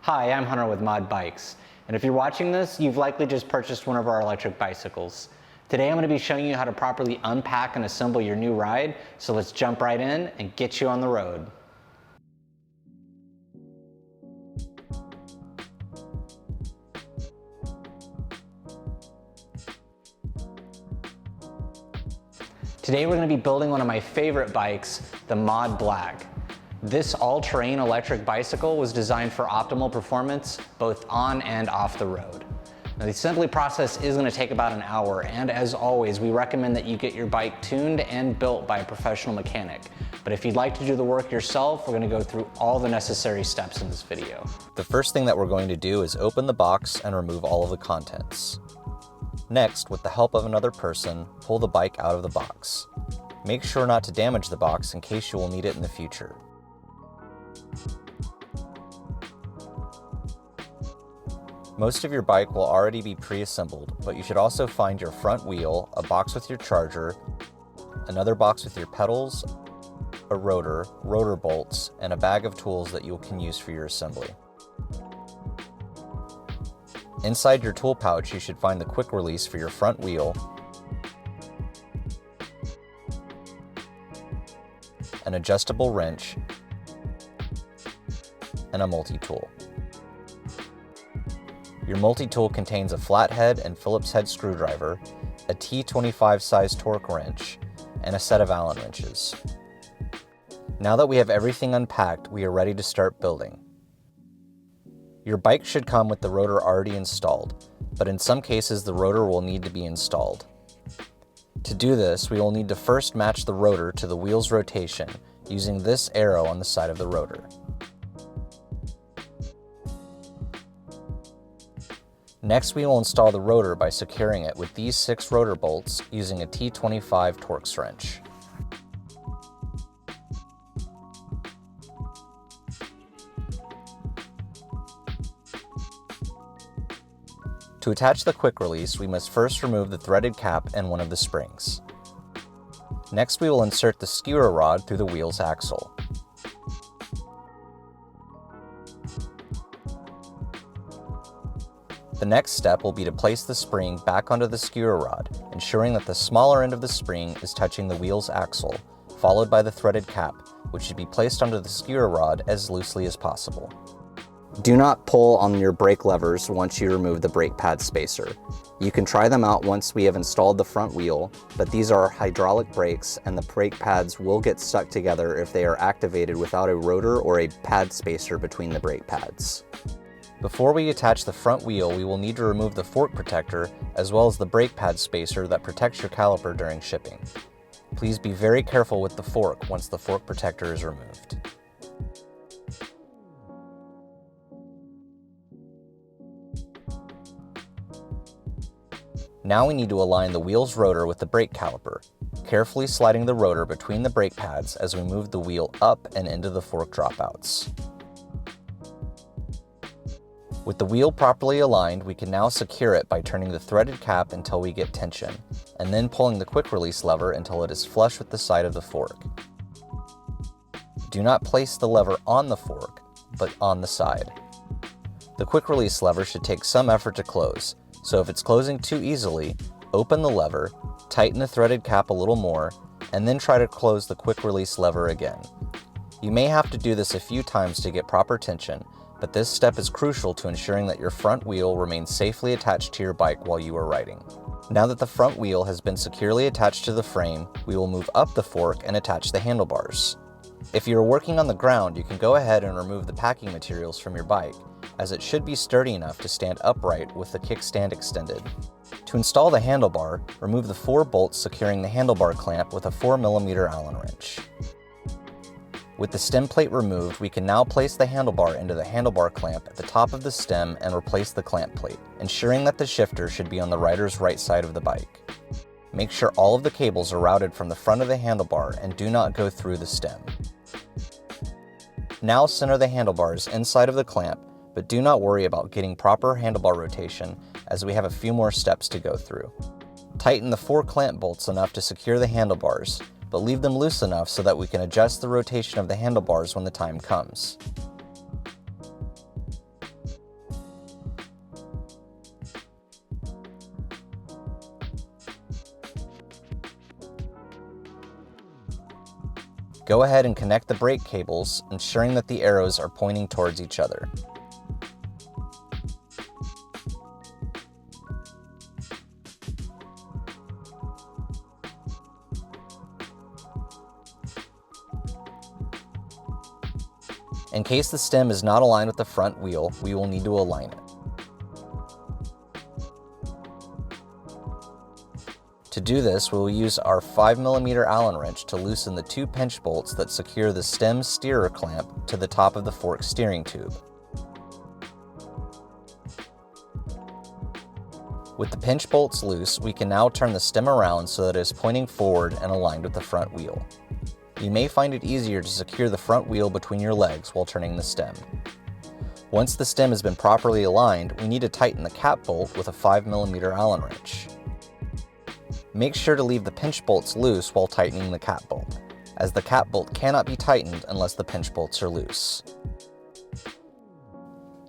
Hi, I'm Hunter with Mod Bikes, and if you're watching this, you've likely just purchased one of our electric bicycles. Today I'm going to be showing you how to properly unpack and assemble your new ride, so let's jump right in and get you on the road. Today we're going to be building one of my favorite bikes, the Mod Black. This all-terrain electric bicycle was designed for optimal performance both on and off the road. Now, the assembly process is going to take about an hour, and as always, we recommend that you get your bike tuned and built by a professional mechanic. But if you'd like to do the work yourself, we're going to go through all the necessary steps in this video. The first thing that we're going to do is open the box and remove all of the contents. Next, with the help of another person, pull the bike out of the box. Make sure not to damage the box in case you will need it in the future. Most of your bike will already be pre-assembled, but you should also find your front wheel, a box with your charger, another box with your pedals, a rotor, rotor bolts, and a bag of tools that you can use for your assembly. Inside your tool pouch, you should find the quick release for your front wheel, an adjustable wrench, and a multi-tool. Your multi-tool contains a flathead and Phillips head screwdriver, a T25 size torque wrench, and a set of Allen wrenches. Now that we have everything unpacked, we are ready to start building. Your bike should come with the rotor already installed, but in some cases the rotor will need to be installed. To do this, we will need to first match the rotor to the wheel's rotation using this arrow on the side of the rotor. Next, we will install the rotor by securing it with these 6 rotor bolts using a T25 Torx wrench. To attach the quick release, we must first remove the threaded cap and one of the springs. Next, we will insert the skewer rod through the wheel's axle. The next step will be to place the spring back onto the skewer rod, ensuring that the smaller end of the spring is touching the wheel's axle, followed by the threaded cap, which should be placed onto the skewer rod as loosely as possible. Do not pull on your brake levers once you remove the brake pad spacer. You can try them out once we have installed the front wheel, but these are hydraulic brakes and the brake pads will get stuck together if they are activated without a rotor or a pad spacer between the brake pads. Before we attach the front wheel, we will need to remove the fork protector as well as the brake pad spacer that protects your caliper during shipping. Please be very careful with the fork once the fork protector is removed. Now we need to align the wheel's rotor with the brake caliper, carefully sliding the rotor between the brake pads as we move the wheel up and into the fork dropouts. With the wheel properly aligned, we can now secure it by turning the threaded cap until we get tension, and then pulling the quick release lever until it is flush with the side of the fork. Do not place the lever on the fork, but on the side. The quick release lever should take some effort to close, so if it's closing too easily, open the lever, tighten the threaded cap a little more, and then try to close the quick release lever again. You may have to do this a few times to get proper tension, but this step is crucial to ensuring that your front wheel remains safely attached to your bike while you are riding. Now that the front wheel has been securely attached to the frame, we will move up the fork and attach the handlebars. If you are working on the ground, you can go ahead and remove the packing materials from your bike, as it should be sturdy enough to stand upright with the kickstand extended. To install the handlebar, remove the 4 bolts securing the handlebar clamp with a 4mm Allen wrench. With the stem plate removed, we can now place the handlebar into the handlebar clamp at the top of the stem and replace the clamp plate, ensuring that the shifter should be on the rider's right side of the bike. Make sure all of the cables are routed from the front of the handlebar and do not go through the stem. Now center the handlebars inside of the clamp, but do not worry about getting proper handlebar rotation as we have a few more steps to go through. Tighten the 4 clamp bolts enough to secure the handlebars, but leave them loose enough so that we can adjust the rotation of the handlebars when the time comes. Go ahead and connect the brake cables, ensuring that the arrows are pointing towards each other. In case the stem is not aligned with the front wheel, we will need to align it. To do this, we will use our 5mm Allen wrench to loosen the 2 pinch bolts that secure the stem steerer clamp to the top of the fork steering tube. With the pinch bolts loose, we can now turn the stem around so that it is pointing forward and aligned with the front wheel. You may find it easier to secure the front wheel between your legs while turning the stem. Once the stem has been properly aligned, we need to tighten the cap bolt with a 5mm Allen wrench. Make sure to leave the pinch bolts loose while tightening the cap bolt, as the cap bolt cannot be tightened unless the pinch bolts are loose.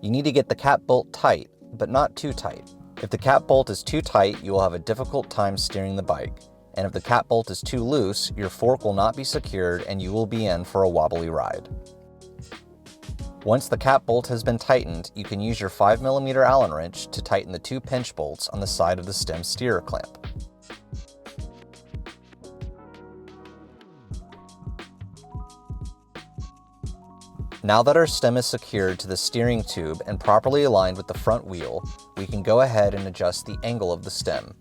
You need to get the cap bolt tight, but not too tight. If the cap bolt is too tight, you will have a difficult time steering the bike, and if the cap bolt is too loose, your fork will not be secured and you will be in for a wobbly ride. Once the cap bolt has been tightened, you can use your 5mm Allen wrench to tighten the 2 pinch bolts on the side of the stem steerer clamp. Now that our stem is secured to the steering tube and properly aligned with the front wheel, we can go ahead and adjust the angle of the stem.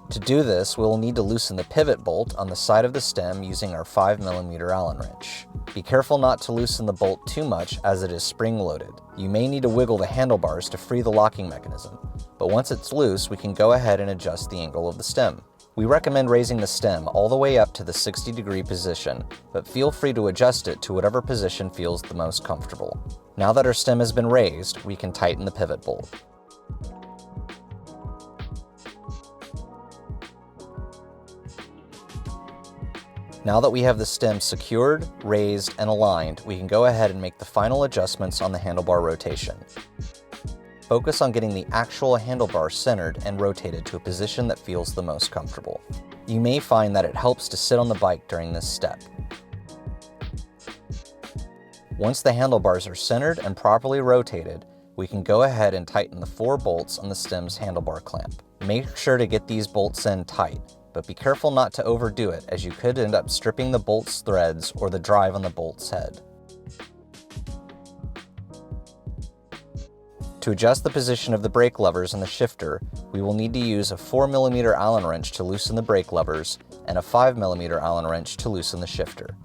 To do this, we will need to loosen the pivot bolt on the side of the stem using our 5mm Allen wrench. Be careful not to loosen the bolt too much as it is spring-loaded. You may need to wiggle the handlebars to free the locking mechanism, but once it's loose, we can go ahead and adjust the angle of the stem. We recommend raising the stem all the way up to the 60-degree position, but feel free to adjust it to whatever position feels the most comfortable. Now that our stem has been raised, we can tighten the pivot bolt. Now that we have the stem secured, raised, and aligned, we can go ahead and make the final adjustments on the handlebar rotation. Focus on getting the actual handlebar centered and rotated to a position that feels the most comfortable. You may find that it helps to sit on the bike during this step. Once the handlebars are centered and properly rotated, we can go ahead and tighten the 4 bolts on the stem's handlebar clamp. Make sure to get these bolts in tight, but be careful not to overdo it, as you could end up stripping the bolt's threads or the drive on the bolt's head. To adjust the position of the brake levers and the shifter, we will need to use a 4mm Allen wrench to loosen the brake levers and a 5mm Allen wrench to loosen the shifter.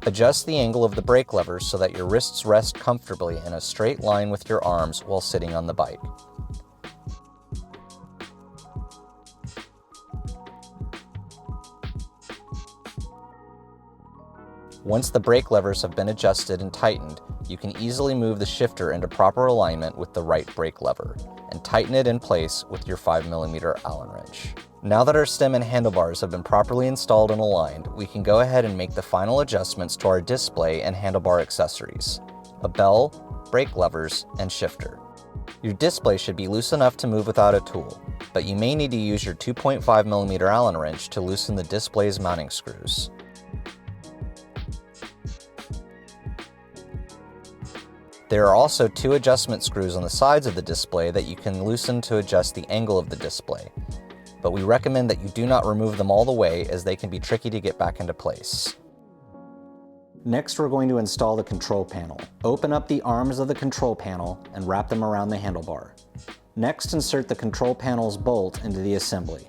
Adjust the angle of the brake levers so that your wrists rest comfortably in a straight line with your arms while sitting on the bike. Once the brake levers have been adjusted and tightened, you can easily move the shifter into proper alignment with the right brake lever, and tighten it in place with your 5mm Allen wrench. Now that our stem and handlebars have been properly installed and aligned, we can go ahead and make the final adjustments to our display and handlebar accessories: a bell, brake levers, and shifter. Your display should be loose enough to move without a tool, but you may need to use your 2.5mm Allen wrench to loosen the display's mounting screws. There are also 2 adjustment screws on the sides of the display that you can loosen to adjust the angle of the display, but we recommend that you do not remove them all the way, as they can be tricky to get back into place. Next, we're going to install the control panel. Open up the arms of the control panel and wrap them around the handlebar. Next, insert the control panel's bolt into the assembly.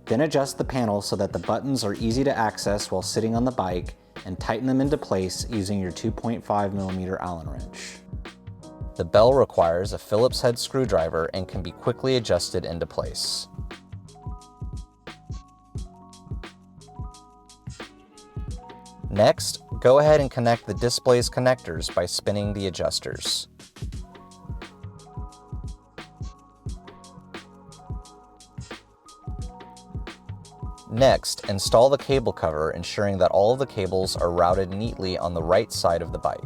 Then adjust the panel so that the buttons are easy to access while sitting on the bike, and tighten them into place using your 2.5mm Allen wrench. The bell requires a Phillips head screwdriver and can be quickly adjusted into place. Next, go ahead and connect the display's connectors by spinning the adjusters. Next, install the cable cover, ensuring that all of the cables are routed neatly on the right side of the bike.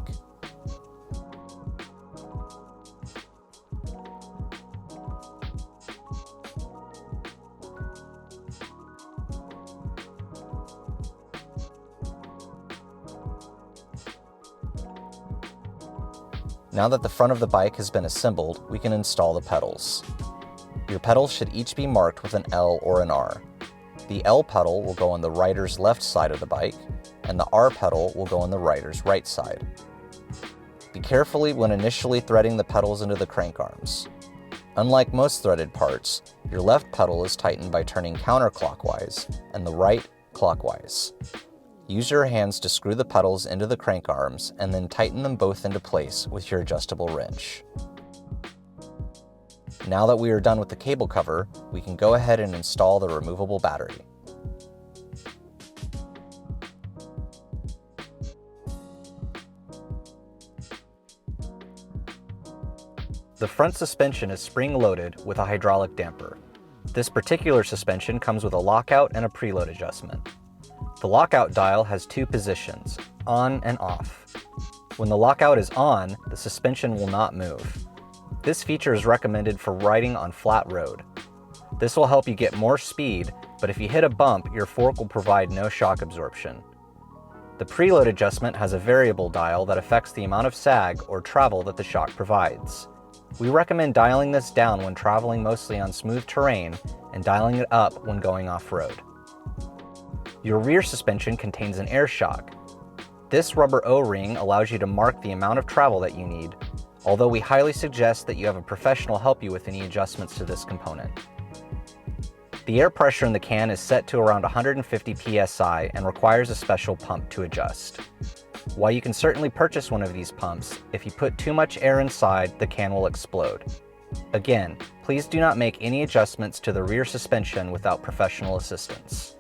Now that the front of the bike has been assembled, we can install the pedals. Your pedals should each be marked with an L or an R. The L pedal will go on the rider's left side of the bike, and the R pedal will go on the rider's right side. Be careful when initially threading the pedals into the crank arms. Unlike most threaded parts, your left pedal is tightened by turning counterclockwise and the right clockwise. Use your hands to screw the pedals into the crank arms and then tighten them both into place with your adjustable wrench. Now that we are done with the cable cover, we can go ahead and install the removable battery. The front suspension is spring-loaded with a hydraulic damper. This particular suspension comes with a lockout and a preload adjustment. The lockout dial has two positions, on and off. When the lockout is on, the suspension will not move. This feature is recommended for riding on flat road. This will help you get more speed, but if you hit a bump, your fork will provide no shock absorption. The preload adjustment has a variable dial that affects the amount of sag or travel that the shock provides. We recommend dialing this down when traveling mostly on smooth terrain and dialing it up when going off-road. Your rear suspension contains an air shock. This rubber O-ring allows you to mark the amount of travel that you need, although we highly suggest that you have a professional help you with any adjustments to this component. The air pressure in the can is set to around 150 psi and requires a special pump to adjust. While you can certainly purchase one of these pumps, if you put too much air inside, the can will explode. Again, please do not make any adjustments to the rear suspension without professional assistance.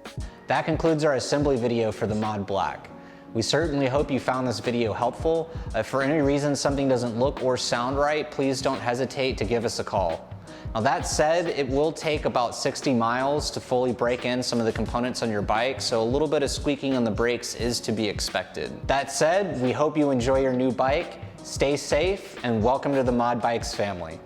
That concludes our assembly video for the Mod Black. We certainly hope you found this video helpful. If for any reason something doesn't look or sound right, please don't hesitate to give us a call. Now that said, it will take about 60 miles to fully break in some of the components on your bike, so a little bit of squeaking on the brakes is to be expected. That said, we hope you enjoy your new bike, stay safe, and welcome to the Mod Bikes family.